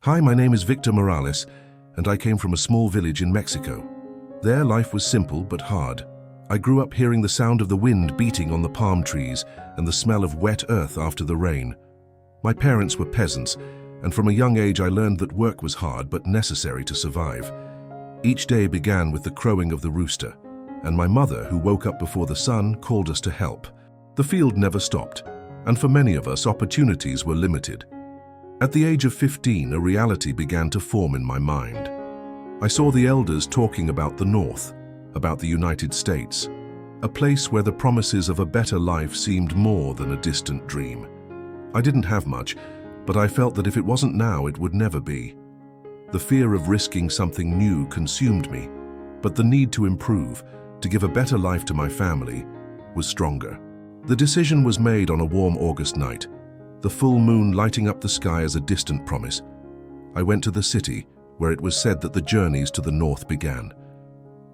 Hi, my name is Víctor Morales, and I came from a small village in Mexico. There, life was simple but hard. I grew up hearing the sound of the wind beating on the palm trees and the smell of wet earth after the rain. My parents were peasants, and from a young age I learned that work was hard but necessary to survive. Each day began with the crowing of the rooster, and my mother, who woke up before the sun, called us to help. The field never stopped, and for many of us, opportunities were limited. At the age of 15, a reality began to form in my mind. I saw the elders talking about the North, about the United States, a place where the promises of a better life seemed more than a distant dream. I didn't have much, but I felt that if it wasn't now, it would never be. The fear of risking something new consumed me, but the need to improve, to give a better life to my family, was stronger. The decision was made on a warm August night, the full moon lighting up the sky as a distant promise. I went to the city, where it was said that the journeys to the north began.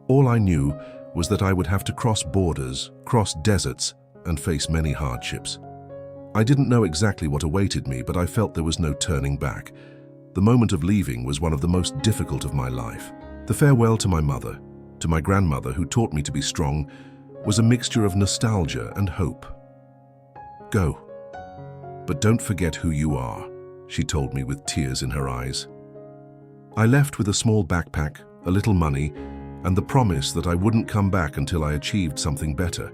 All I knew was that I would have to cross borders, cross deserts, and face many hardships. I didn't know exactly what awaited me, but I felt there was no turning back. The moment of leaving was one of the most difficult of my life. The farewell to my mother, to my grandmother who taught me to be strong, was a mixture of nostalgia and hope. Go, but don't forget who you are, she told me with tears in her eyes. I left with a small backpack, a little money, and the promise that I wouldn't come back until I achieved something better.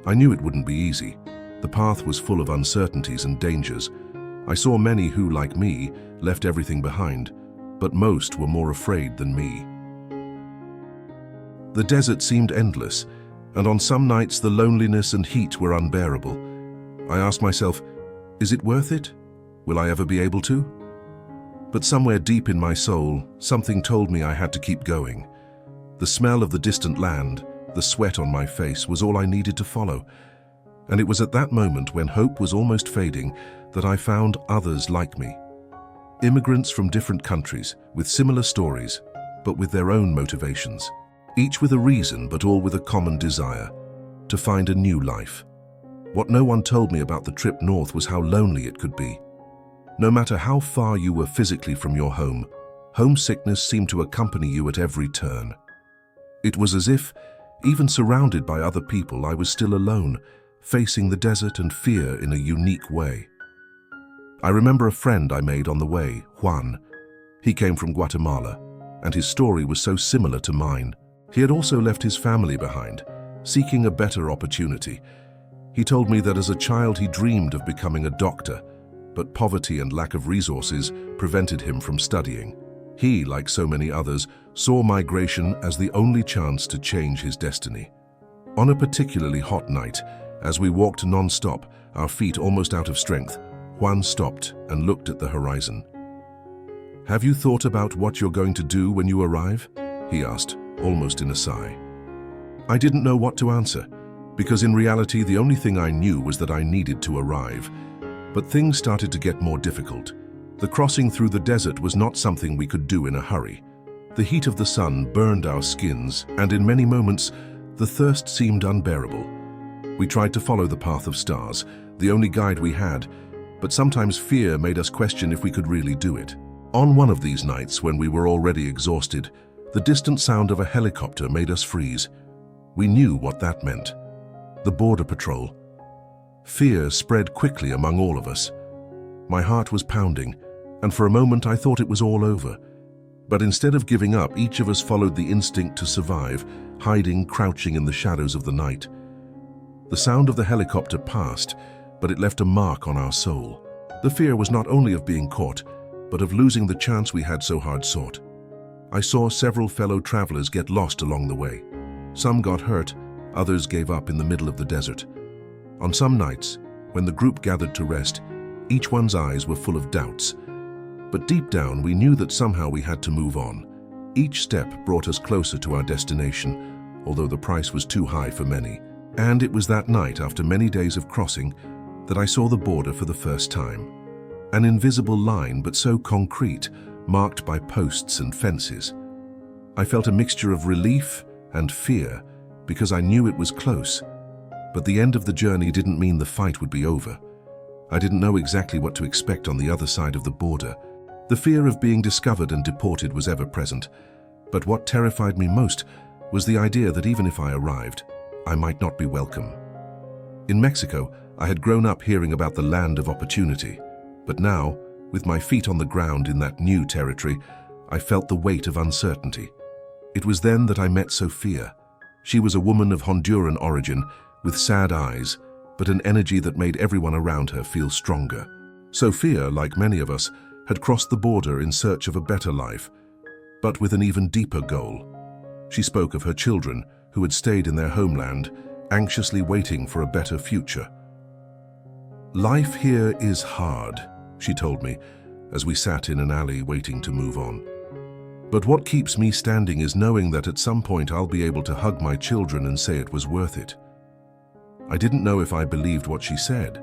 I knew it wouldn't be easy. The path was full of uncertainties and dangers. I saw many who, like me, left everything behind, but most were more afraid than me. The desert seemed endless, and on some nights the loneliness and heat were unbearable. I asked myself, is it worth it? Will I ever be able to? But somewhere deep in my soul, something told me I had to keep going. The smell of the distant land, the sweat on my face, was all I needed to follow. And it was at that moment, when hope was almost fading, that I found others like me. Immigrants from different countries, with similar stories, but with their own motivations. Each with a reason, but all with a common desire: to find a new life. What no one told me about the trip north was how lonely it could be. No matter how far you were physically from your home, homesickness seemed to accompany you at every turn. It was as if, even surrounded by other people, I was still alone, facing the desert and fear in a unique way. I remember a friend I made on the way, Juan. He came from Guatemala, and his story was so similar to mine. He had also left his family behind, seeking a better opportunity. He told me that as a child he dreamed of becoming a doctor, but poverty and lack of resources prevented him from studying. He, like so many others, saw migration as the only chance to change his destiny. On a particularly hot night, as we walked non-stop, our feet almost out of strength, Juan stopped and looked at the horizon. "Have you thought about what you're going to do when you arrive?" he asked, almost in a sigh. I didn't know what to answer, because in reality the only thing I knew was that I needed to arrive. But things started to get more difficult. The crossing through the desert was not something we could do in a hurry. The heat of the sun burned our skins, and in many moments, the thirst seemed unbearable. We tried to follow the path of stars, the only guide we had, but sometimes fear made us question if we could really do it. On one of these nights, when we were already exhausted, the distant sound of a helicopter made us freeze. We knew what that meant. The border patrol. Fear spread quickly among all of us. My heart was pounding, and for a moment I thought it was all over. But instead of giving up, each of us followed the instinct to survive, hiding, crouching in the shadows of the night. The sound of the helicopter passed, but it left a mark on our soul. The fear was not only of being caught, but of losing the chance we had so hard sought. I saw several fellow travelers get lost along the way. Some got hurt, others gave up in the middle of the desert. On some nights, when the group gathered to rest, each one's eyes were full of doubts. But deep down, we knew that somehow we had to move on. Each step brought us closer to our destination, although the price was too high for many. And it was that night, after many days of crossing, that I saw the border for the first time. An invisible line, but so concrete, marked by posts and fences. I felt a mixture of relief and fear, because I knew it was close. But the end of the journey didn't mean the fight would be over. I didn't know exactly what to expect on the other side of the border. The fear of being discovered and deported was ever present, but what terrified me most was the idea that even if I arrived, I might not be welcome. In Mexico, I had grown up hearing about the land of opportunity, but now, with my feet on the ground in that new territory, I felt the weight of uncertainty. It was then that I met Sophia. She was a woman of Honduran origin, with sad eyes, but an energy that made everyone around her feel stronger. Sophia, like many of us, had crossed the border in search of a better life, but with an even deeper goal. She spoke of her children, who had stayed in their homeland, anxiously waiting for a better future. "Life here is hard," she told me, as we sat in an alley waiting to move on. "But what keeps me standing is knowing that at some point I'll be able to hug my children and say it was worth it." I didn't know if I believed what she said.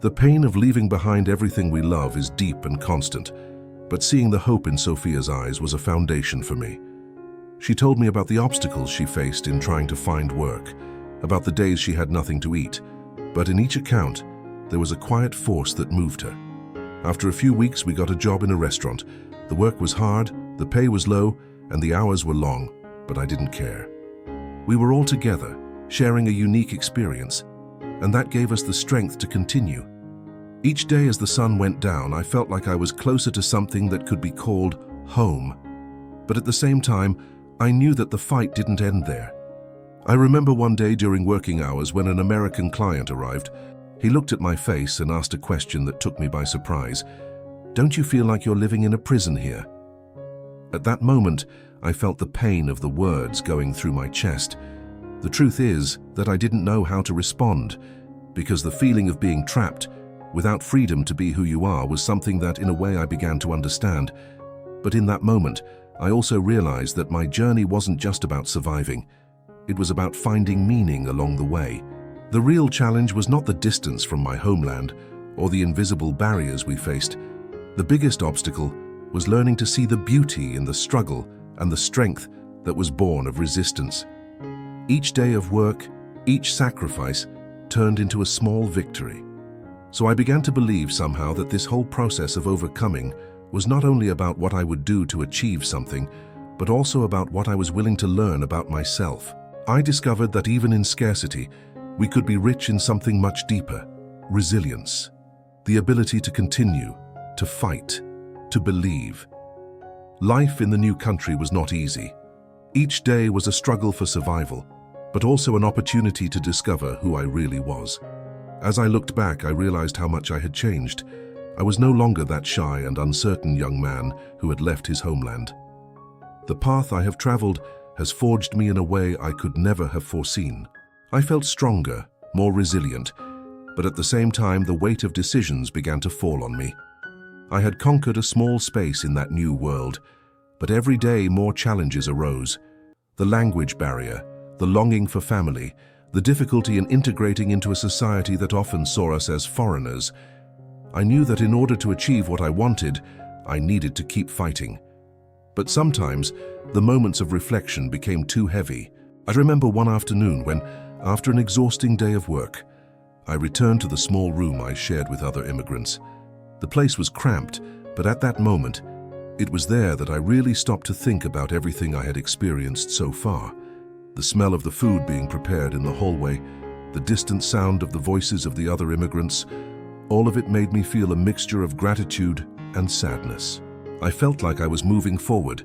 The pain of leaving behind everything we love is deep and constant, but seeing the hope in Sophia's eyes was a foundation for me. She told me about the obstacles she faced in trying to find work, about the days she had nothing to eat, but in each account, there was a quiet force that moved her. After a few weeks, we got a job in a restaurant. The work was hard, the pay was low, and the hours were long, but I didn't care. We were all together, sharing a unique experience, and that gave us the strength to continue. Each day as the sun went down, I felt like I was closer to something that could be called home. But at the same time, I knew that the fight didn't end there. I remember one day during working hours when an American client arrived. He looked at my face and asked a question that took me by surprise. "Don't you feel like you're living in a prison here?" At that moment, I felt the pain of the words going through my chest. The truth is that I didn't know how to respond, because the feeling of being trapped, without freedom to be who you are, was something that in a way I began to understand. But in that moment, I also realized that my journey wasn't just about surviving. It was about finding meaning along the way. The real challenge was not the distance from my homeland or the invisible barriers we faced. The biggest obstacle was learning to see the beauty in the struggle and the strength that was born of resistance. Each day of work, each sacrifice, turned into a small victory. So I began to believe somehow that this whole process of overcoming was not only about what I would do to achieve something, but also about what I was willing to learn about myself. I discovered that even in scarcity, we could be rich in something much deeper: resilience, the ability to continue, to fight, to believe. Life in the new country was not easy. Each day was a struggle for survival, but also an opportunity to discover who I really was. As I looked back, I realized how much I had changed. I was no longer that shy and uncertain young man who had left his homeland. The path I have traveled has forged me in a way I could never have foreseen. I felt stronger, more resilient, but at the same time the weight of decisions began to fall on me. I had conquered a small space in that new world, but every day more challenges arose. The language barrier, the longing for family, the difficulty in integrating into a society that often saw us as foreigners. I knew that in order to achieve what I wanted, I needed to keep fighting. But sometimes, the moments of reflection became too heavy. I remember one afternoon when, after an exhausting day of work, I returned to the small room I shared with other immigrants. The place was cramped, but at that moment, it was there that I really stopped to think about everything I had experienced so far. The smell of the food being prepared in the hallway, the distant sound of the voices of the other immigrants, all of it made me feel a mixture of gratitude and sadness. I felt like I was moving forward,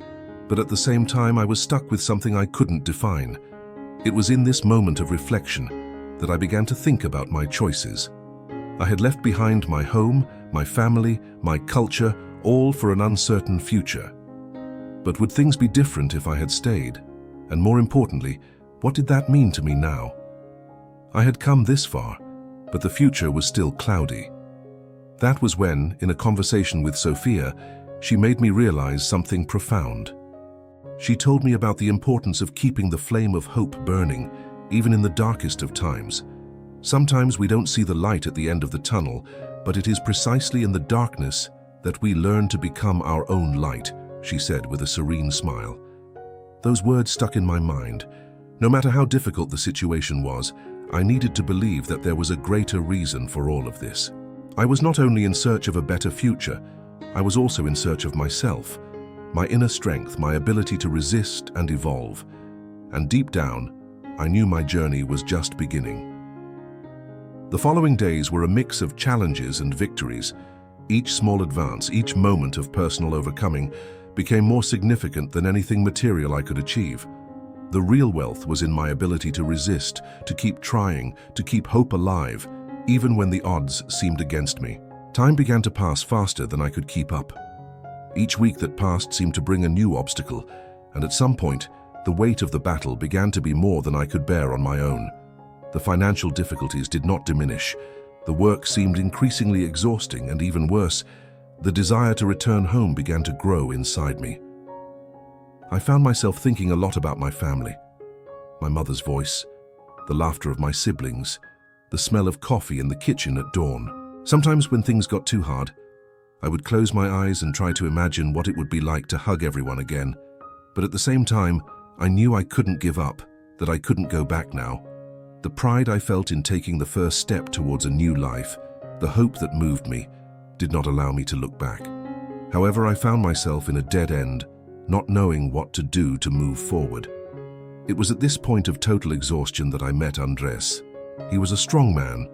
but at the same time I was stuck with something I couldn't define. It was in this moment of reflection that I began to think about my choices. I had left behind my home, my family, my culture, all for an uncertain future. But would things be different if I had stayed? And more importantly, what did that mean to me now? I had come this far, but the future was still cloudy. That was when, in a conversation with Sophia, she made me realize something profound. She told me about the importance of keeping the flame of hope burning, even in the darkest of times. Sometimes we don't see the light at the end of the tunnel, but it is precisely in the darkness that we learn to become our own light, she said with a serene smile. Those words stuck in my mind. No matter how difficult the situation was, I needed to believe that there was a greater reason for all of this. I was not only in search of a better future, I was also in search of myself, my inner strength, my ability to resist and evolve. And deep down, I knew my journey was just beginning. The following days were a mix of challenges and victories. Each small advance, each moment of personal overcoming became more significant than anything material I could achieve. The real wealth was in my ability to resist, to keep trying, to keep hope alive, even when the odds seemed against me. Time began to pass faster than I could keep up. Each week that passed seemed to bring a new obstacle, and at some point, the weight of the battle began to be more than I could bear on my own. The financial difficulties did not diminish. The work seemed increasingly exhausting, and even worse, the desire to return home began to grow inside me. I found myself thinking a lot about my family, my mother's voice, the laughter of my siblings, the smell of coffee in the kitchen at dawn. Sometimes when things got too hard, I would close my eyes and try to imagine what it would be like to hug everyone again. But at the same time, I knew I couldn't give up, that I couldn't go back now. The pride I felt in taking the first step towards a new life, the hope that moved me, did not allow me to look back. However, I found myself in a dead end, not knowing what to do to move forward. It was at this point of total exhaustion that I met Andres. He was a strong man,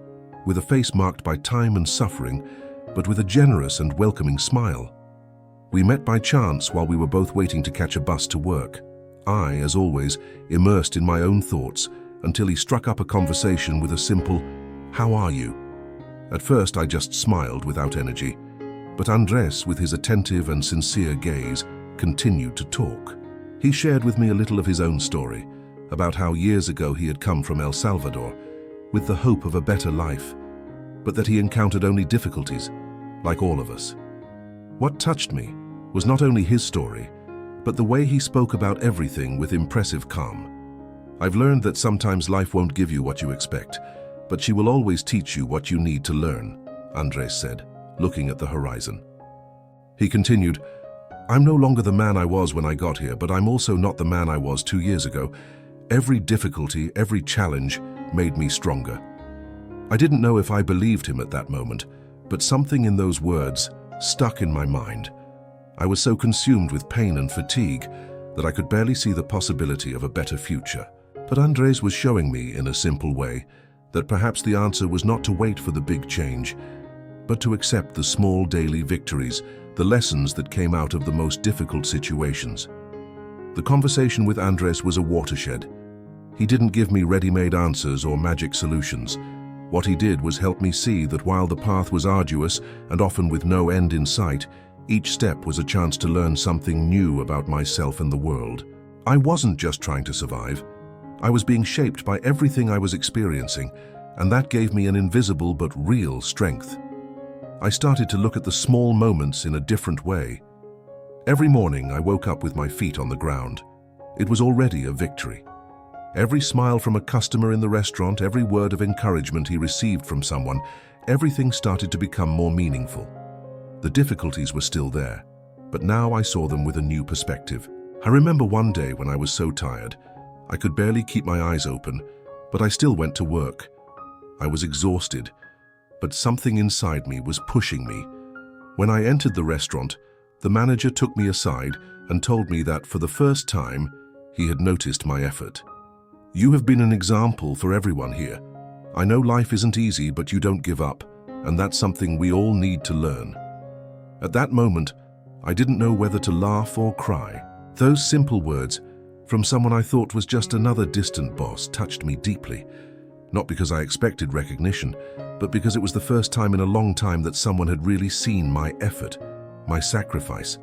with a face marked by time and suffering, but with a generous and welcoming smile. We met by chance while we were both waiting to catch a bus to work. I, as always, immersed in my own thoughts, until he struck up a conversation with a simple, "How are you?" At first I just smiled without energy, but Andres, with his attentive and sincere gaze, continued to talk. He shared with me a little of his own story, about how years ago he had come from El Salvador, with the hope of a better life, but that he encountered only difficulties, like all of us. What touched me was not only his story, but the way he spoke about everything with impressive calm. I've learned that sometimes life won't give you what you expect, but she will always teach you what you need to learn, Andres said, looking at the horizon. He continued, "I'm no longer the man I was when I got here, but I'm also not the man I was 2 years ago. Every difficulty, every challenge made me stronger." I didn't know if I believed him at that moment, but something in those words stuck in my mind. I was so consumed with pain and fatigue that I could barely see the possibility of a better future. But Andres was showing me, in a simple way, that perhaps the answer was not to wait for the big change, but to accept the small daily victories, the lessons that came out of the most difficult situations. The conversation with Andres was a watershed. He didn't give me ready-made answers or magic solutions. What he did was help me see that while the path was arduous and often with no end in sight, each step was a chance to learn something new about myself and the world. I wasn't just trying to survive. I was being shaped by everything I was experiencing, and that gave me an invisible but real strength. I started to look at the small moments in a different way. Every morning I woke up with my feet on the ground. It was already a victory. Every smile from a customer in the restaurant, every word of encouragement he received from someone, everything started to become more meaningful. The difficulties were still there, but now I saw them with a new perspective. I remember one day when I was so tired, I could barely keep my eyes open, but I still went to work. I was exhausted, but something inside me was pushing me. When I entered the restaurant, the manager took me aside and told me that for the first time, he had noticed my effort. "You have been an example for everyone here. I know life isn't easy, but you don't give up, and that's something we all need to learn." At that moment, I didn't know whether to laugh or cry. Those simple words, from someone I thought was just another distant boss, touched me deeply. Not because I expected recognition, but because it was the first time in a long time that someone had really seen my effort, my sacrifice.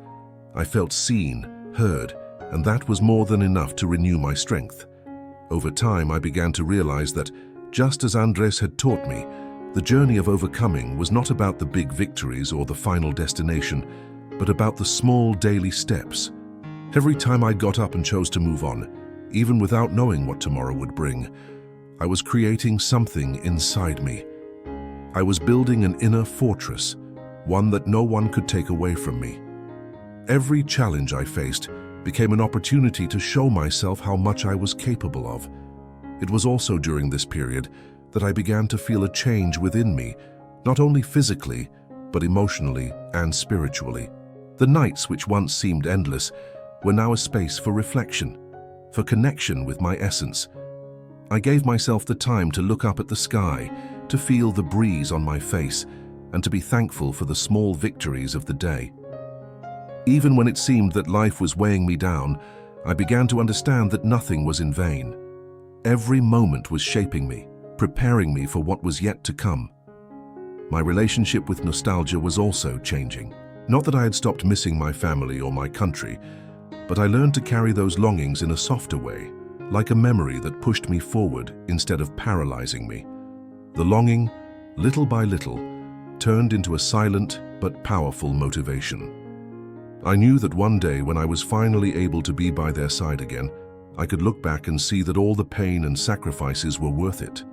I felt seen, heard, and that was more than enough to renew my strength. Over time, I began to realize that, just as Andres had taught me, the journey of overcoming was not about the big victories or the final destination, but about the small daily steps. Every time I got up and chose to move on, even without knowing what tomorrow would bring, I was creating something inside me. I was building an inner fortress, one that no one could take away from me. Every challenge I faced became an opportunity to show myself how much I was capable of. It was also during this period that I began to feel a change within me, not only physically, but emotionally and spiritually. The nights which once seemed endless were now a space for reflection, for connection with my essence. I gave myself the time to look up at the sky, to feel the breeze on my face, and to be thankful for the small victories of the day. Even when it seemed that life was weighing me down, I began to understand that nothing was in vain. Every moment was shaping me, preparing me for what was yet to come. My relationship with nostalgia was also changing. Not that I had stopped missing my family or my country, but I learned to carry those longings in a softer way, like a memory that pushed me forward instead of paralyzing me. The longing, little by little, turned into a silent but powerful motivation. I knew that one day when I was finally able to be by their side again, I could look back and see that all the pain and sacrifices were worth it.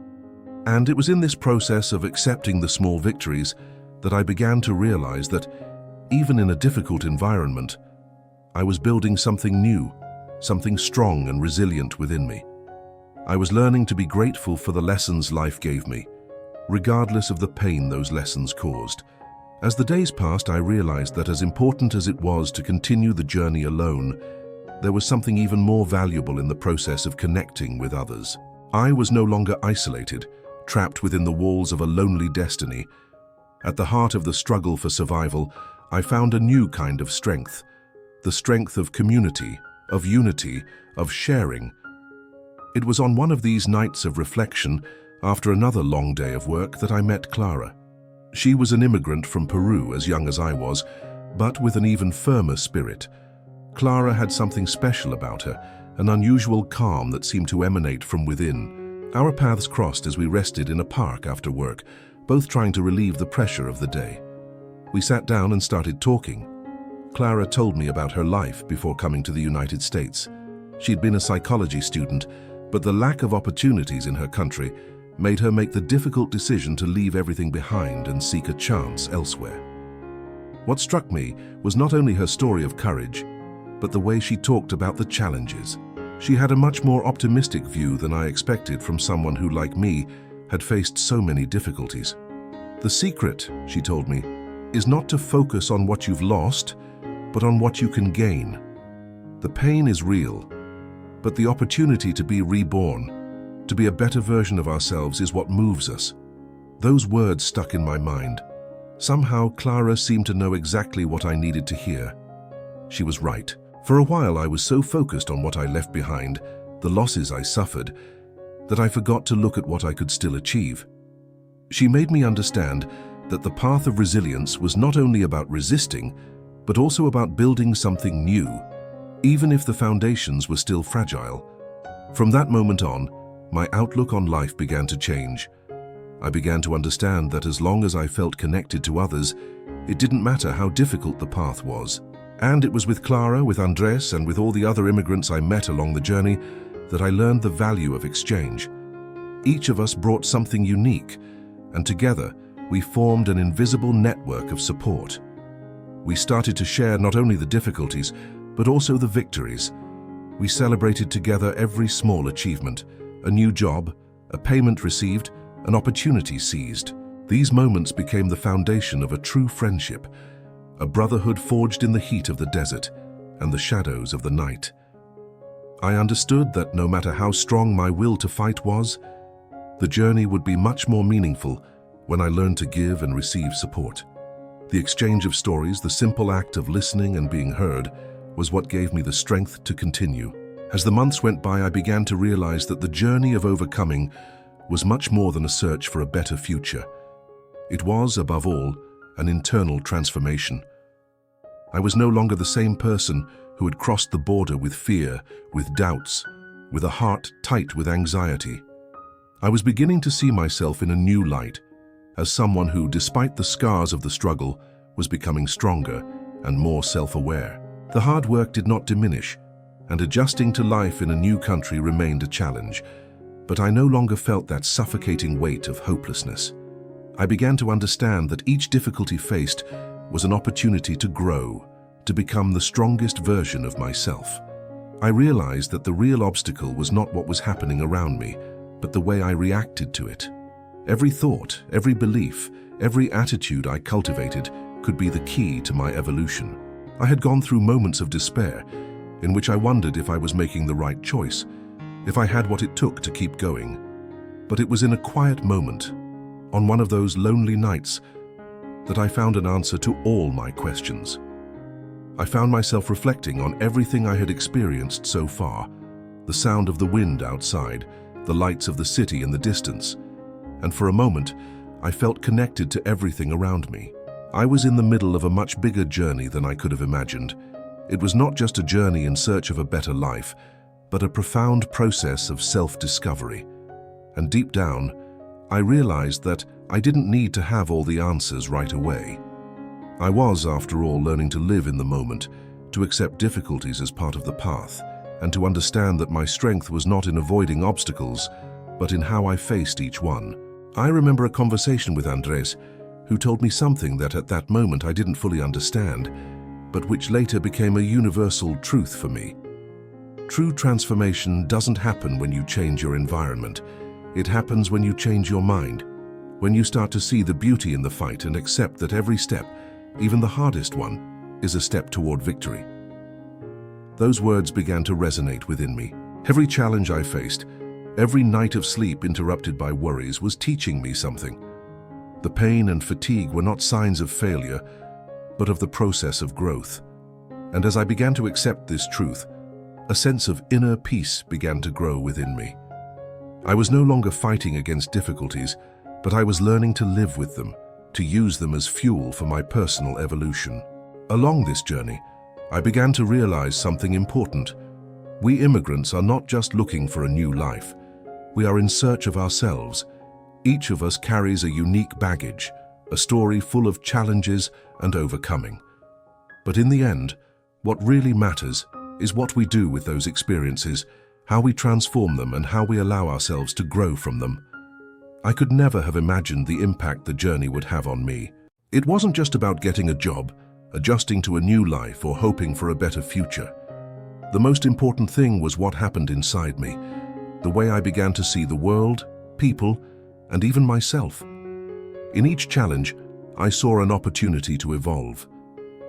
And it was in this process of accepting the small victories that I began to realize that, even in a difficult environment, I was building something new, something strong and resilient within me. I was learning to be grateful for the lessons life gave me, regardless of the pain those lessons caused. As the days passed, I realized that as important as it was to continue the journey alone, there was something even more valuable in the process of connecting with others. I was no longer isolated, trapped within the walls of a lonely destiny. At the heart of the struggle for survival, I found a new kind of strength, the strength of community, of unity, of sharing. It was on one of these nights of reflection, after another long day of work, that I met Clara. She was an immigrant from Peru as young as I was, but with an even firmer spirit. Clara had something special about her, an unusual calm that seemed to emanate from within. Our paths crossed as we rested in a park after work, both trying to relieve the pressure of the day. We sat down and started talking. Clara told me about her life before coming to the United States. She'd been a psychology student, but the lack of opportunities in her country made her make the difficult decision to leave everything behind and seek a chance elsewhere. What struck me was not only her story of courage, but the way she talked about the challenges. She had a much more optimistic view than I expected from someone who, like me, had faced so many difficulties. The secret, she told me, is not to focus on what you've lost, but on what you can gain. The pain is real, but the opportunity to be reborn, to be a better version of ourselves, is what moves us. Those words stuck in my mind. Somehow, Clara seemed to know exactly what I needed to hear. She was right. For a while, I was so focused on what I left behind, the losses I suffered, that I forgot to look at what I could still achieve. She made me understand that the path of resilience was not only about resisting, but also about building something new, even if the foundations were still fragile. From that moment on, my outlook on life began to change. I began to understand that as long as I felt connected to others, it didn't matter how difficult the path was. And it was with Clara, with Andres, and with all the other immigrants I met along the journey that I learned the value of exchange. Each of us brought something unique, and together we formed an invisible network of support. We started to share not only the difficulties, but also the victories. We celebrated together every small achievement, a new job, a payment received, an opportunity seized. These moments became the foundation of a true friendship, a brotherhood forged in the heat of the desert and the shadows of the night. I understood that no matter how strong my will to fight was, the journey would be much more meaningful when I learned to give and receive support. The exchange of stories, the simple act of listening and being heard, was what gave me the strength to continue. As the months went by, I began to realize that the journey of overcoming was much more than a search for a better future. It was, above all, an internal transformation. I was no longer the same person who had crossed the border with fear, with doubts, with a heart tight with anxiety. I was beginning to see myself in a new light, as someone who, despite the scars of the struggle, was becoming stronger and more self-aware. The hard work did not diminish, and adjusting to life in a new country remained a challenge, but I no longer felt that suffocating weight of hopelessness. I began to understand that each difficulty faced was an opportunity to grow, to become the strongest version of myself. I realized that the real obstacle was not what was happening around me, but the way I reacted to it. Every thought, every belief, every attitude I cultivated could be the key to my evolution. I had gone through moments of despair in which I wondered if I was making the right choice, if I had what it took to keep going. But it was in a quiet moment, on one of those lonely nights, that I found an answer to all my questions. I found myself reflecting on everything I had experienced so far, the sound of the wind outside, the lights of the city in the distance, and for a moment, I felt connected to everything around me. I was in the middle of a much bigger journey than I could have imagined. It was not just a journey in search of a better life, but a profound process of self-discovery. And deep down, I realized that I didn't need to have all the answers right away. I was, after all, learning to live in the moment, to accept difficulties as part of the path, and to understand that my strength was not in avoiding obstacles, but in how I faced each one. I remember a conversation with Andres, who told me something that at that moment I didn't fully understand, but which later became a universal truth for me. True transformation doesn't happen when you change your environment. It happens when you change your mind, when you start to see the beauty in the fight and accept that every step, even the hardest one, is a step toward victory. Those words began to resonate within me. Every challenge I faced, every night of sleep interrupted by worries, was teaching me something. The pain and fatigue were not signs of failure, but of the process of growth. And as I began to accept this truth, a sense of inner peace began to grow within me. I was no longer fighting against difficulties, but I was learning to live with them, to use them as fuel for my personal evolution. Along this journey, I began to realize something important. We immigrants are not just looking for a new life. We are in search of ourselves. Each of us carries a unique baggage, a story full of challenges and overcoming. But in the end, what really matters is what we do with those experiences, how we transform them, and how we allow ourselves to grow from them. I could never have imagined the impact the journey would have on me. It wasn't just about getting a job, adjusting to a new life, or hoping for a better future. The most important thing was what happened inside me, the way I began to see the world, people, and even myself. In each challenge, I saw an opportunity to evolve.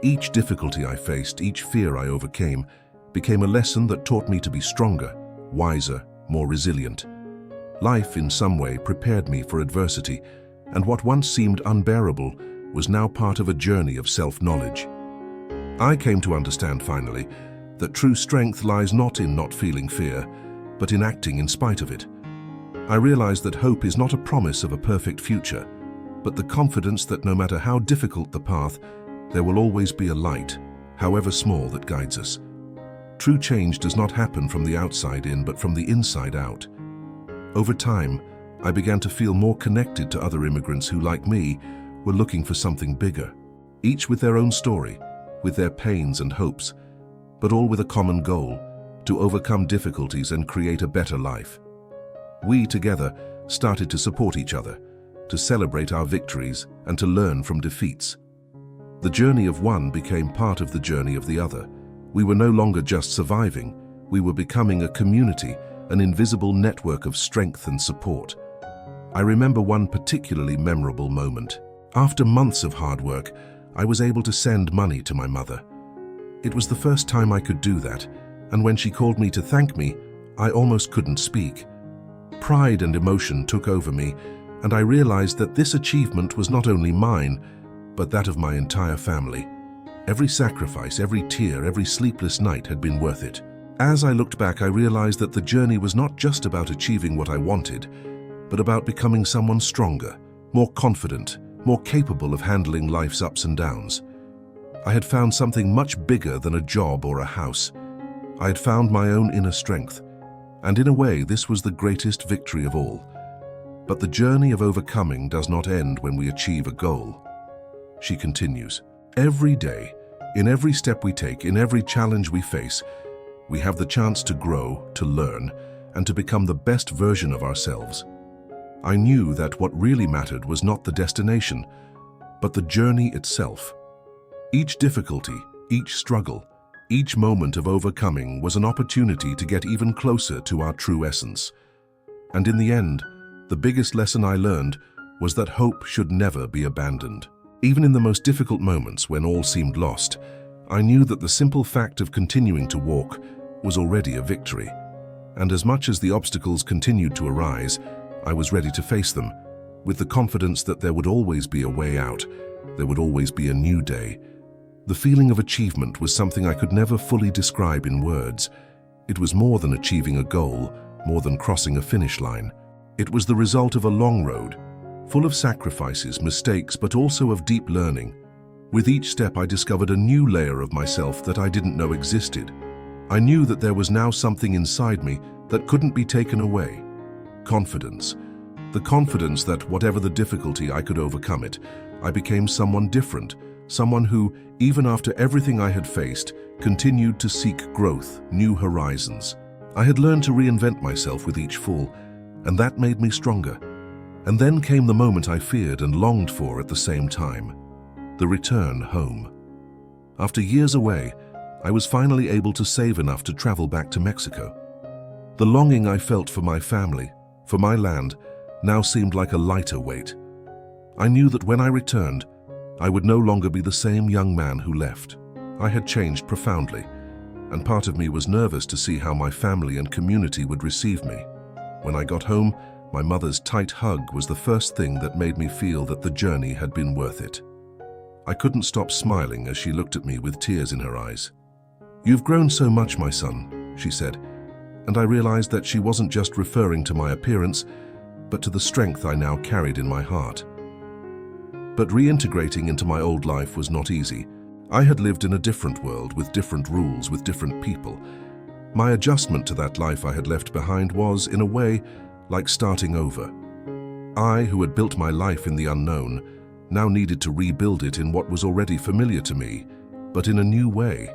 Each difficulty I faced, each fear I overcame, became a lesson that taught me to be stronger, wiser, more resilient. Life, in some way, prepared me for adversity, and what once seemed unbearable was now part of a journey of self-knowledge. I came to understand, finally, that true strength lies not in not feeling fear, but in acting in spite of it. I realized that hope is not a promise of a perfect future, but the confidence that no matter how difficult the path, there will always be a light, however small, that guides us. True change does not happen from the outside in, but from the inside out. Over time, I began to feel more connected to other immigrants who, like me, were looking for something bigger, each with their own story, with their pains and hopes, but all with a common goal: to overcome difficulties and create a better life. We together started to support each other, to celebrate our victories and to learn from defeats. The journey of one became part of the journey of the other. We were no longer just surviving, we were becoming a community, an invisible network of strength and support. I remember one particularly memorable moment. After months of hard work, I was able to send money to my mother. It was the first time I could do that, and when she called me to thank me, I almost couldn't speak. Pride and emotion took over me, and I realized that this achievement was not only mine, but that of my entire family. Every sacrifice, every tear, every sleepless night had been worth it. As I looked back, I realized that the journey was not just about achieving what I wanted, but about becoming someone stronger, more confident, more capable of handling life's ups and downs. I had found something much bigger than a job or a house. I had found my own inner strength, and in a way, this was the greatest victory of all. But the journey of overcoming does not end when we achieve a goal. She continues. Every day, in every step we take, in every challenge we face, we have the chance to grow, to learn, and to become the best version of ourselves. I knew that what really mattered was not the destination, but the journey itself. Each difficulty, each struggle, each moment of overcoming was an opportunity to get even closer to our true essence. And in the end, The biggest lesson I learned was that hope should never be abandoned. Even in the most difficult moments when all seemed lost, I knew that the simple fact of continuing to walk was already a victory. And as much as the obstacles continued to arise, I was ready to face them, with the confidence that there would always be a way out, there would always be a new day. The feeling of achievement was something I could never fully describe in words. It was more than achieving a goal, more than crossing a finish line. It was the result of a long road, full of sacrifices, mistakes, but also of deep learning. With each step, I discovered a new layer of myself that I didn't know existed. I knew that there was now something inside me that couldn't be taken away. Confidence. The confidence that whatever the difficulty, I could overcome it. I became someone different, someone who, even after everything I had faced, continued to seek growth, new horizons. I had learned to reinvent myself with each fall, and that made me stronger. And then came the moment I feared and longed for at the same time. The return home. After years away, I was finally able to save enough to travel back to Mexico. The longing I felt for my family, for my land, now seemed like a lighter weight. I knew that when I returned, I would no longer be the same young man who left. I had changed profoundly, and part of me was nervous to see how my family and community would receive me. When I got home, my mother's tight hug was the first thing that made me feel that the journey had been worth it. I couldn't stop smiling as she looked at me with tears in her eyes. "You've grown so much, my son," she said, and I realized that she wasn't just referring to my appearance, but to the strength I now carried in my heart. But reintegrating into my old life was not easy. I had lived in a different world, with different rules, with different people. My adjustment to that life I had left behind was, in a way, like starting over. I, who had built my life in the unknown, now needed to rebuild it in what was already familiar to me, but in a new way.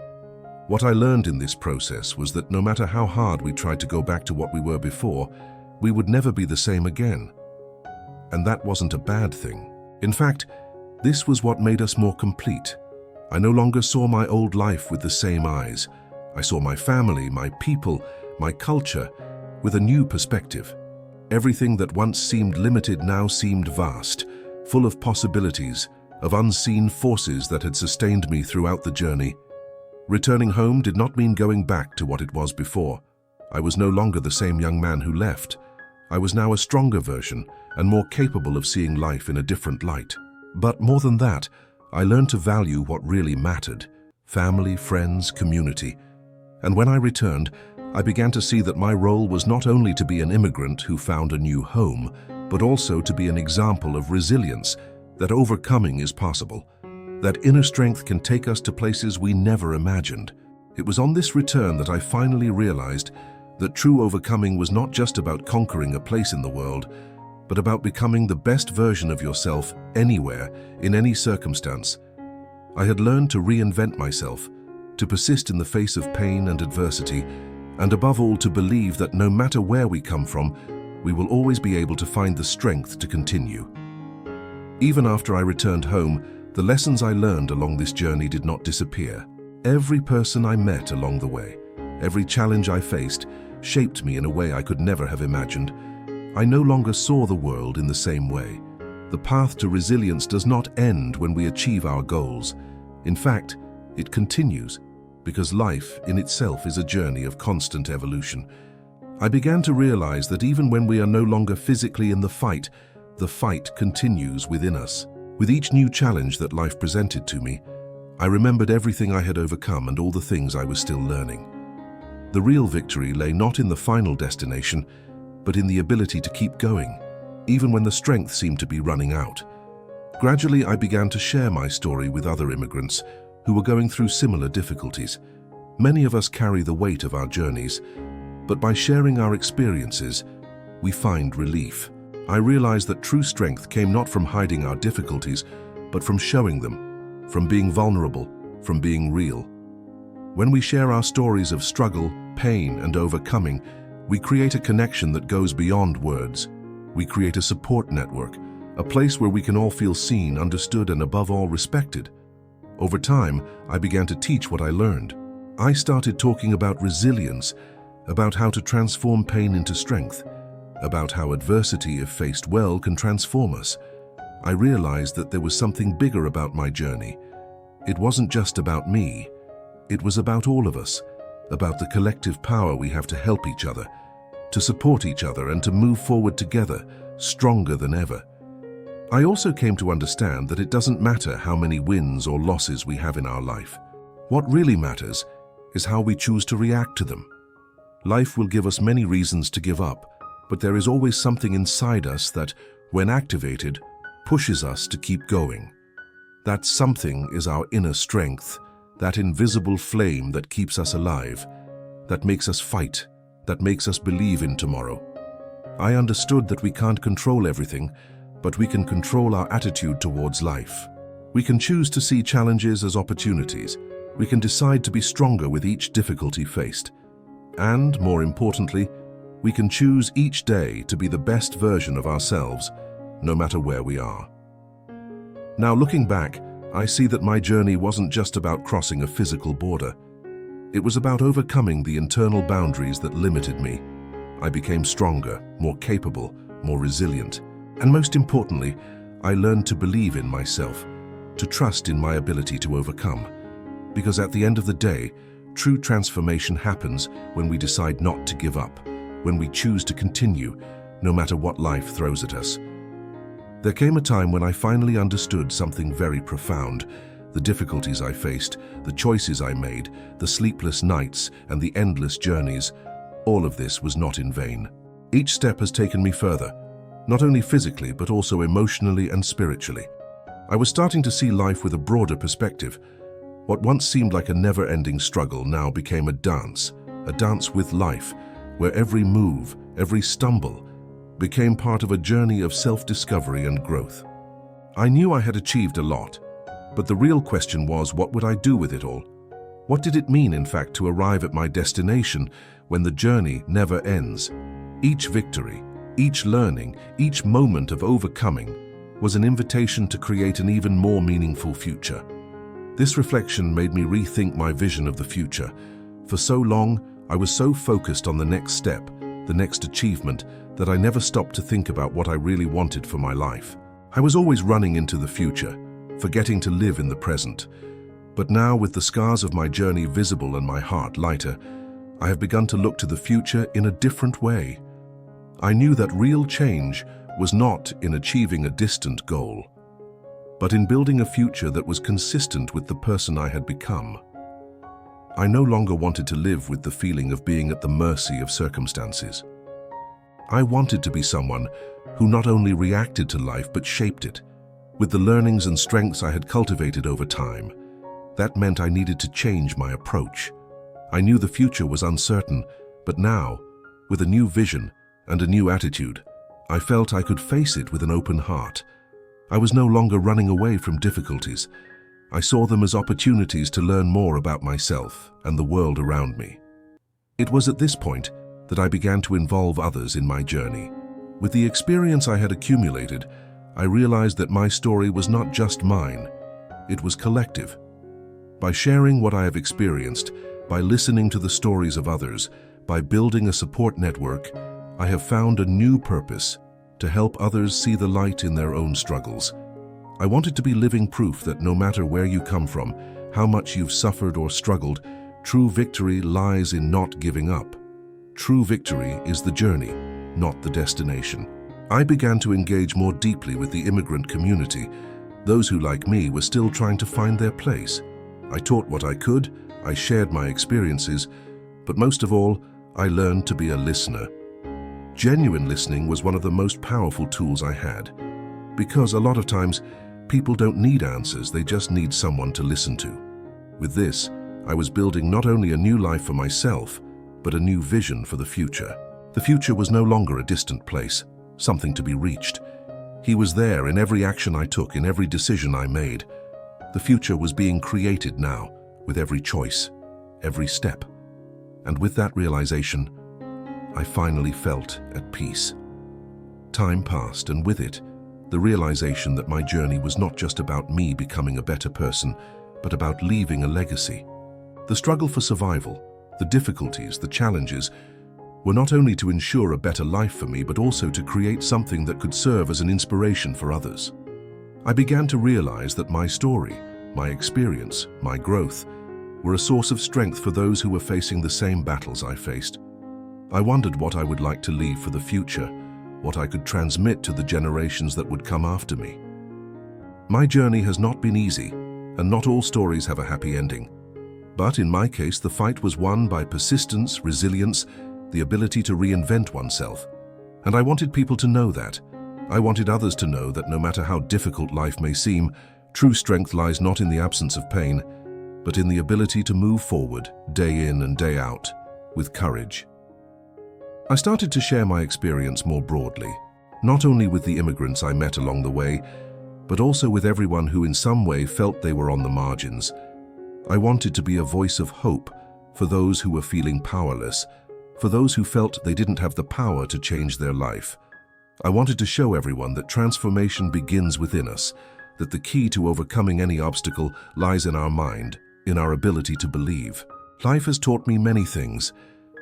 What I learned in this process was that no matter how hard we tried to go back to what we were before, we would never be the same again. And that wasn't a bad thing. In fact, this was what made us more complete. I no longer saw my old life with the same eyes. I saw my family, my people, my culture with a new perspective. Everything that once seemed limited now seemed vast, full of possibilities, of unseen forces that had sustained me throughout the journey. Returning home did not mean going back to what it was before. I was no longer the same young man who left. I was now a stronger version and more capable of seeing life in a different light. But more than that, I learned to value what really mattered: family, friends, community. And when I returned, I began to see that my role was not only to be an immigrant who found a new home, but also to be an example of resilience, that overcoming is possible, that inner strength can take us to places we never imagined. It was on this return that I finally realized that true overcoming was not just about conquering a place in the world, but about becoming the best version of yourself anywhere, in any circumstance. I had learned to reinvent myself, to persist in the face of pain and adversity, and above all to believe that no matter where we come from, we will always be able to find the strength to continue. Even after I returned home, the lessons I learned along this journey did not disappear. Every person I met along the way, every challenge I faced, shaped me in a way I could never have imagined. I no longer saw the world in the same way. The path to resilience does not end when we achieve our goals. In fact, it continues, because life in itself is a journey of constant evolution. I began to realize that even when we are no longer physically in the fight continues within us. With each new challenge that life presented to me, I remembered everything I had overcome and all the things I was still learning. The real victory lay not in the final destination, but in the ability to keep going, even when the strength seemed to be running out. Gradually, I began to share my story with other immigrants who were going through similar difficulties. Many of us carry the weight of our journeys, but by sharing our experiences, we find relief. I realized that true strength came not from hiding our difficulties, but from showing them, from being vulnerable, from being real. When we share our stories of struggle, pain, and overcoming, we create a connection that goes beyond words. We create a support network, a place where we can all feel seen, understood, and above all respected. Over time, I began to teach what I learned. I started talking about resilience, about how to transform pain into strength, about how adversity, if faced well, can transform us. I realized that there was something bigger about my journey. It wasn't just about me. It was about all of us, about the collective power we have to help each other, to support each other, and to move forward together, stronger than ever. I also came to understand that it doesn't matter how many wins or losses we have in our life. What really matters is how we choose to react to them. Life will give us many reasons to give up, but there is always something inside us that, when activated, pushes us to keep going. That something is our inner strength, that invisible flame that keeps us alive, that makes us fight, that makes us believe in tomorrow. I understood that we can't control everything, but we can control our attitude towards life. We can choose to see challenges as opportunities. We can decide to be stronger with each difficulty faced. And, more importantly, we can choose each day to be the best version of ourselves, no matter where we are. Now, looking back, I see that my journey wasn't just about crossing a physical border. It was about overcoming the internal boundaries that limited me. I became stronger, more capable, more resilient. And most importantly, I learned to believe in myself, to trust in my ability to overcome. Because at the end of the day, true transformation happens when we decide not to give up, when we choose to continue, no matter what life throws at us. There came a time when I finally understood something very profound. The difficulties I faced, the choices I made, the sleepless nights, and the endless journeys, all of this was not in vain. Each step has taken me further, not only physically, but also emotionally and spiritually. I was starting to see life with a broader perspective. What once seemed like a never-ending struggle now became a dance with life, where every move, every stumble, became part of a journey of self-discovery and growth. I knew I had achieved a lot, but the real question was, what would I do with it all? What did it mean, in fact, to arrive at my destination when the journey never ends? Each victory, each learning, each moment of overcoming was an invitation to create an even more meaningful future. This reflection made me rethink my vision of the future. For so long, I was so focused on the next step, the next achievement, that I never stopped to think about what I really wanted for my life. I was always running into the future, forgetting to live in the present. But now, with the scars of my journey visible and my heart lighter, I have begun to look to the future in a different way. I knew that real change was not in achieving a distant goal, but in building a future that was consistent with the person I had become. I no longer wanted to live with the feeling of being at the mercy of circumstances. I wanted to be someone who not only reacted to life but shaped it. With the learnings and strengths I had cultivated over time, that meant I needed to change my approach. I knew the future was uncertain, but now, with a new vision and a new attitude, I felt I could face it with an open heart. I was no longer running away from difficulties. I saw them as opportunities to learn more about myself and the world around me. It was at this point that I began to involve others in my journey. With the experience I had accumulated, I realized that my story was not just mine, it was collective. By sharing what I have experienced, by listening to the stories of others, by building a support network, I have found a new purpose: to help others see the light in their own struggles. I wanted to be living proof that no matter where you come from, how much you've suffered or struggled, true victory lies in not giving up. True victory is the journey, not the destination. I began to engage more deeply with the immigrant community, those who, like me, were still trying to find their place. I taught what I could, I shared my experiences, but most of all, I learned to be a listener. Genuine listening was one of the most powerful tools I had, because a lot of times, people don't need answers, they just need someone to listen to. With this, I was building not only a new life for myself, but a new vision for the future. The future was no longer a distant place, something to be reached. He was there in every action I took, in every decision I made. The future was being created now, with every choice, every step. And with that realization, I finally felt at peace. Time passed, and with it, the realization that my journey was not just about me becoming a better person, but about leaving a legacy. The struggle for survival, the difficulties, the challenges, were not only to ensure a better life for me, but also to create something that could serve as an inspiration for others. I began to realize that my story, my experience, my growth, were a source of strength for those who were facing the same battles I faced. I wondered what I would like to leave for the future, what I could transmit to the generations that would come after me. My journey has not been easy, and not all stories have a happy ending. But in my case, the fight was won by persistence, resilience, the ability to reinvent oneself. And I wanted people to know that. I wanted others to know that no matter how difficult life may seem, true strength lies not in the absence of pain, but in the ability to move forward, day in and day out, with courage. I started to share my experience more broadly, not only with the immigrants I met along the way, but also with everyone who in some way felt they were on the margins. I wanted to be a voice of hope for those who were feeling powerless, for those who felt they didn't have the power to change their life. I wanted to show everyone that transformation begins within us, that the key to overcoming any obstacle lies in our mind, in our ability to believe. Life has taught me many things,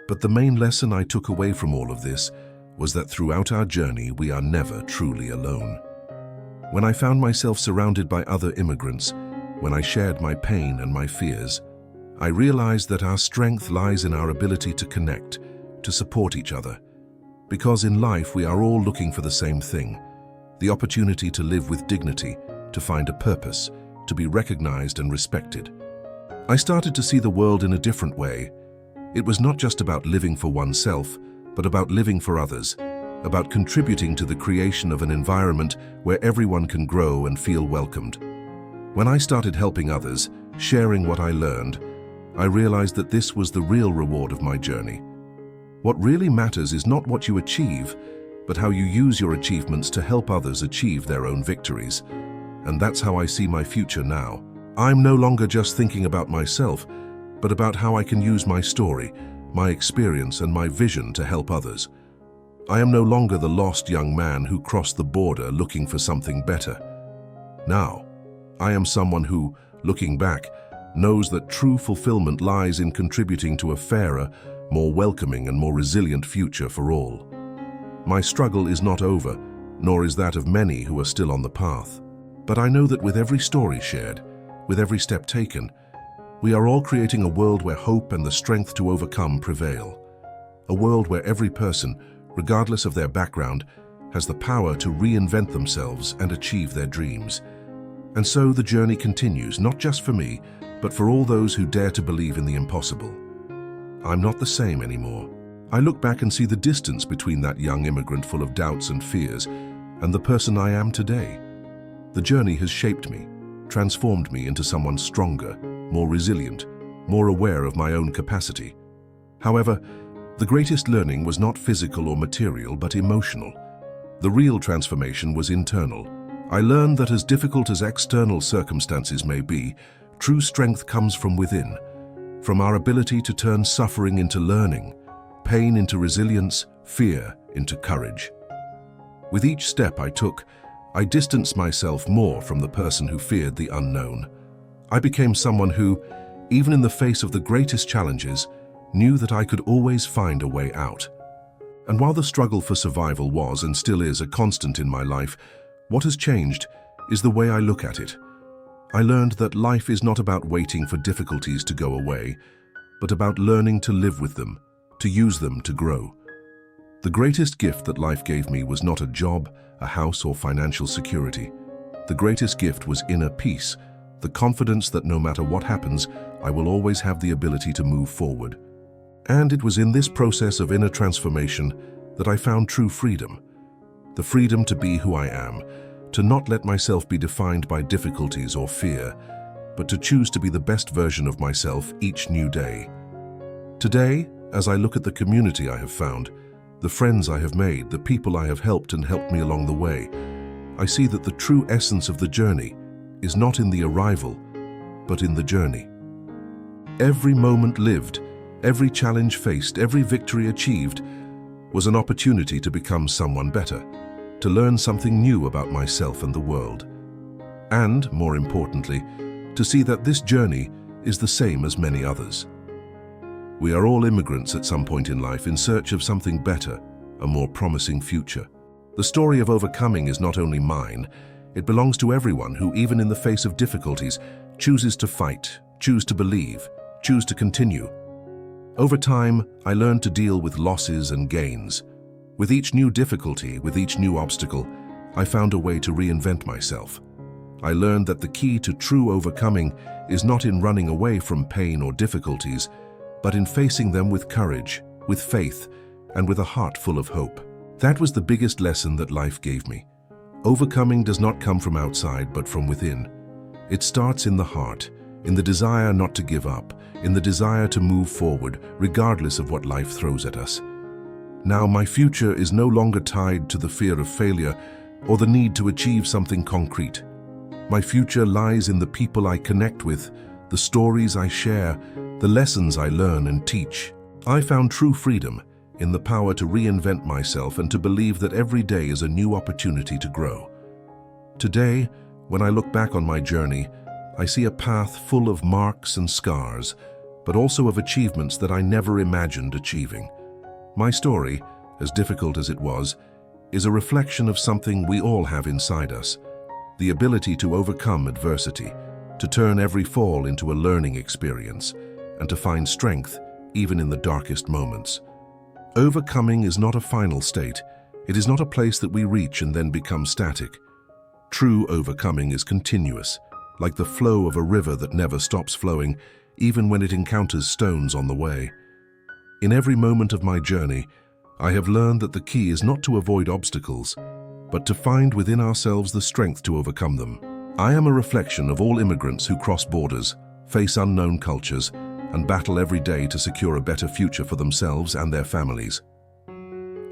but the main lesson I took away from all of this was that throughout our journey we are never truly alone. When I found myself surrounded by other immigrants, when I shared my pain and my fears, I realized that our strength lies in our ability to connect, to support each other. Because in life we are all looking for the same thing, the opportunity to live with dignity, to find a purpose, to be recognized and respected. I started to see the world in a different way. It was not just about living for oneself, but about living for others, about contributing to the creation of an environment where everyone can grow and feel welcomed. When I started helping others, sharing what I learned, I realized that this was the real reward of my journey. What really matters is not what you achieve, but how you use your achievements to help others achieve their own victories. And that's how I see my future now. I'm no longer just thinking about myself, but about how I can use my story, my experience, and my vision to help others. I am no longer the lost young man who crossed the border looking for something better. Now, I am someone who, looking back, knows that true fulfillment lies in contributing to a fairer, more welcoming and more resilient future for all. My struggle is not over, nor is that of many who are still on the path. But I know that with every story shared, with every step taken, we are all creating a world where hope and the strength to overcome prevail. A world where every person, regardless of their background, has the power to reinvent themselves and achieve their dreams. And so the journey continues, not just for me, but for all those who dare to believe in the impossible. I'm not the same anymore. I look back and see the distance between that young immigrant full of doubts and fears and the person I am today. The journey has shaped me, transformed me into someone stronger, more resilient, more aware of my own capacity. However, the greatest learning was not physical or material, but emotional. The real transformation was internal. I learned that as difficult as external circumstances may be, true strength comes from within, from our ability to turn suffering into learning, pain into resilience, fear into courage. With each step I took, I distanced myself more from the person who feared the unknown. I became someone who, even in the face of the greatest challenges, knew that I could always find a way out. And while the struggle for survival was and still is a constant in my life, what has changed is the way I look at it. I learned that life is not about waiting for difficulties to go away, but about learning to live with them, to use them to grow. The greatest gift that life gave me was not a job, a house, or financial security. The greatest gift was inner peace, the confidence that no matter what happens, I will always have the ability to move forward. And it was in this process of inner transformation that I found true freedom. The freedom to be who I am, to not let myself be defined by difficulties or fear, but to choose to be the best version of myself each new day. Today, as I look at the community I have found, the friends I have made, the people I have helped and helped me along the way, I see that the true essence of the journey is not in the arrival, but in the journey. Every moment lived, every challenge faced, every victory achieved was an opportunity to become someone better, to learn something new about myself and the world. And, more importantly, to see that this journey is the same as many others. We are all immigrants at some point in life in search of something better, a more promising future. The story of overcoming is not only mine, it belongs to everyone who, even in the face of difficulties, chooses to fight, choose to believe, choose to continue. Over time, I learned to deal with losses and gains. With each new difficulty, with each new obstacle, I found a way to reinvent myself. I learned that the key to true overcoming is not in running away from pain or difficulties, but in facing them with courage, with faith, and with a heart full of hope. That was the biggest lesson that life gave me. Overcoming does not come from outside, but from within. It starts in the heart, in the desire not to give up, in the desire to move forward, regardless of what life throws at us. Now, my future is no longer tied to the fear of failure or the need to achieve something concrete. My future lies in the people I connect with, the stories I share, the lessons I learn and teach. I found true freedom in the power to reinvent myself and to believe that every day is a new opportunity to grow. Today, when I look back on my journey, I see a path full of marks and scars, but also of achievements that I never imagined achieving. My story, as difficult as it was, is a reflection of something we all have inside us: the ability to overcome adversity, to turn every fall into a learning experience, and to find strength even in the darkest moments. Overcoming is not a final state. It is not a place that we reach and then become static. True overcoming is continuous, like the flow of a river that never stops flowing, even when it encounters stones on the way. In every moment of my journey, I have learned that the key is not to avoid obstacles, but to find within ourselves the strength to overcome them. I am a reflection of all immigrants who cross borders, face unknown cultures, and battle every day to secure a better future for themselves and their families.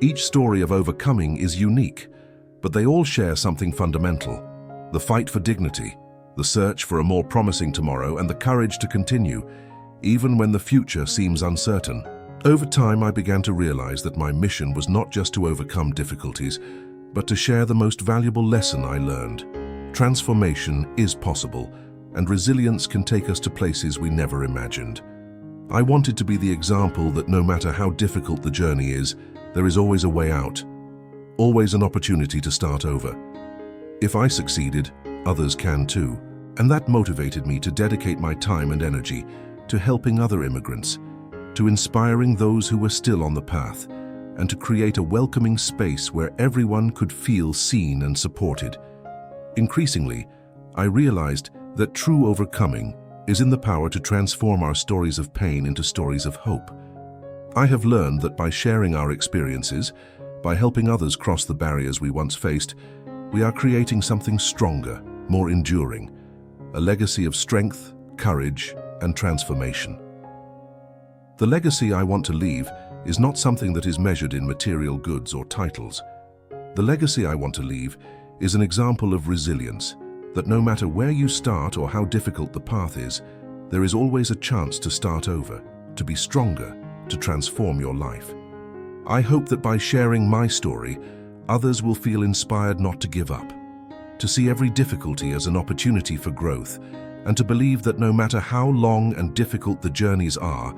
Each story of overcoming is unique, but they all share something fundamental: the fight for dignity, the search for a more promising tomorrow, and the courage to continue, even when the future seems uncertain. Over time, I began to realize that my mission was not just to overcome difficulties, but to share the most valuable lesson I learned. Transformation is possible, and resilience can take us to places we never imagined. I wanted to be the example that no matter how difficult the journey is, there is always a way out, always an opportunity to start over. If I succeeded, others can too, and that motivated me to dedicate my time and energy to helping other immigrants, to inspiring those who were still on the path, and to create a welcoming space where everyone could feel seen and supported. Increasingly, I realized that true overcoming is in the power to transform our stories of pain into stories of hope. I have learned that by sharing our experiences, by helping others cross the barriers we once faced, we are creating something stronger, more enduring, a legacy of strength, courage, and transformation. The legacy I want to leave is not something that is measured in material goods or titles. The legacy I want to leave is an example of resilience, that no matter where you start or how difficult the path is, there is always a chance to start over, to be stronger, to transform your life. I hope that by sharing my story, others will feel inspired not to give up, to see every difficulty as an opportunity for growth, and to believe that no matter how long and difficult the journeys are,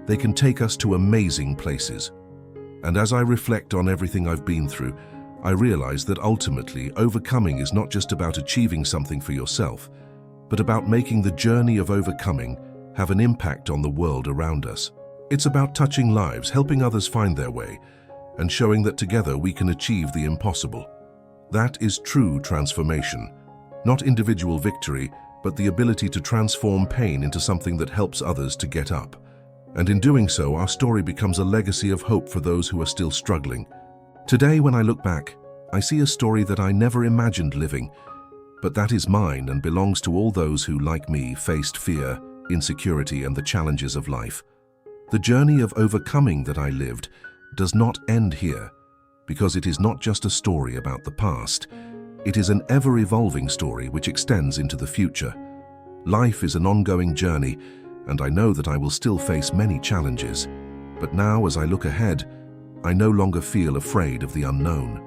they can take us to amazing places. And as I reflect on everything I've been through, I realize that ultimately overcoming is not just about achieving something for yourself, but about making the journey of overcoming have an impact on the world around us. It's about touching lives, helping others find their way, and showing that together we can achieve the impossible. That is true transformation, not individual victory, but the ability to transform pain into something that helps others to get up. And in doing so, our story becomes a legacy of hope for those who are still struggling. Today, when I look back, I see a story that I never imagined living, but that is mine and belongs to all those who, like me, faced fear, insecurity, and the challenges of life. The journey of overcoming that I lived does not end here, because it is not just a story about the past. It is an ever-evolving story which extends into the future. Life is an ongoing journey, and I know that I will still face many challenges. But now, as I look ahead, I no longer feel afraid of the unknown.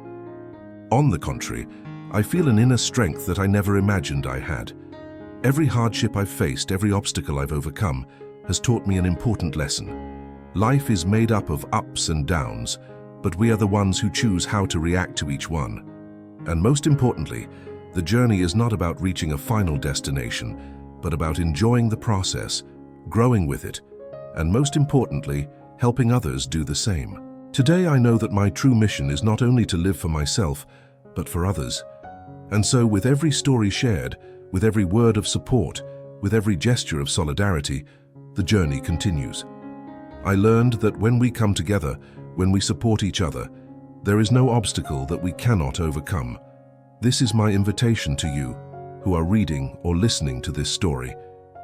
On the contrary, I feel an inner strength that I never imagined I had. Every hardship I've faced, every obstacle I've overcome, has taught me an important lesson. Life is made up of ups and downs, but we are the ones who choose how to react to each one. And most importantly, the journey is not about reaching a final destination, but about enjoying the process, growing with it, and most importantly, helping others do the same. Today I know that my true mission is not only to live for myself, but for others. And so with every story shared, with every word of support, with every gesture of solidarity, the journey continues. I learned that when we come together, when we support each other, there is no obstacle that we cannot overcome. This is my invitation to you, who are reading or listening to this story.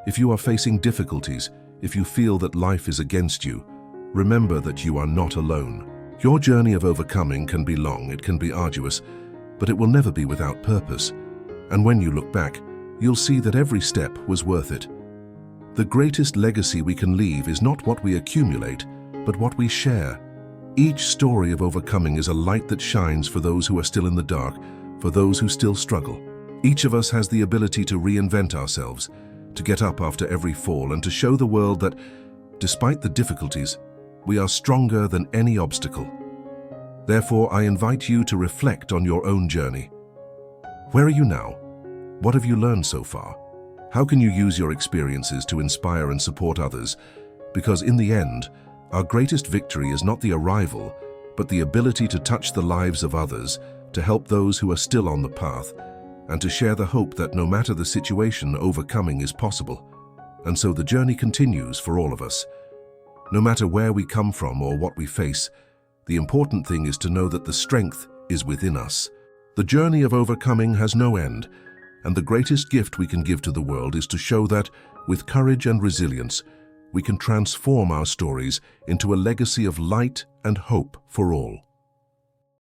If you are facing difficulties, if you feel that life is against you, remember that you are not alone. Your journey of overcoming can be long, it can be arduous, but it will never be without purpose. And when you look back, you'll see that every step was worth it. The greatest legacy we can leave is not what we accumulate, but what we share. Each story of overcoming is a light that shines for those who are still in the dark, for those who still struggle. Each of us has the ability to reinvent ourselves, to get up after every fall, and to show the world that, despite the difficulties, we are stronger than any obstacle. Therefore, I invite you to reflect on your own journey. Where are you now? What have you learned so far? How can you use your experiences to inspire and support others? Because in the end, our greatest victory is not the arrival, but the ability to touch the lives of others, to help those who are still on the path, and to share the hope that no matter the situation, overcoming is possible. And so the journey continues for all of us. No matter where we come from or what we face, the important thing is to know that the strength is within us. The journey of overcoming has no end, and the greatest gift we can give to the world is to show that, with courage and resilience, we can transform our stories into a legacy of light and hope for all.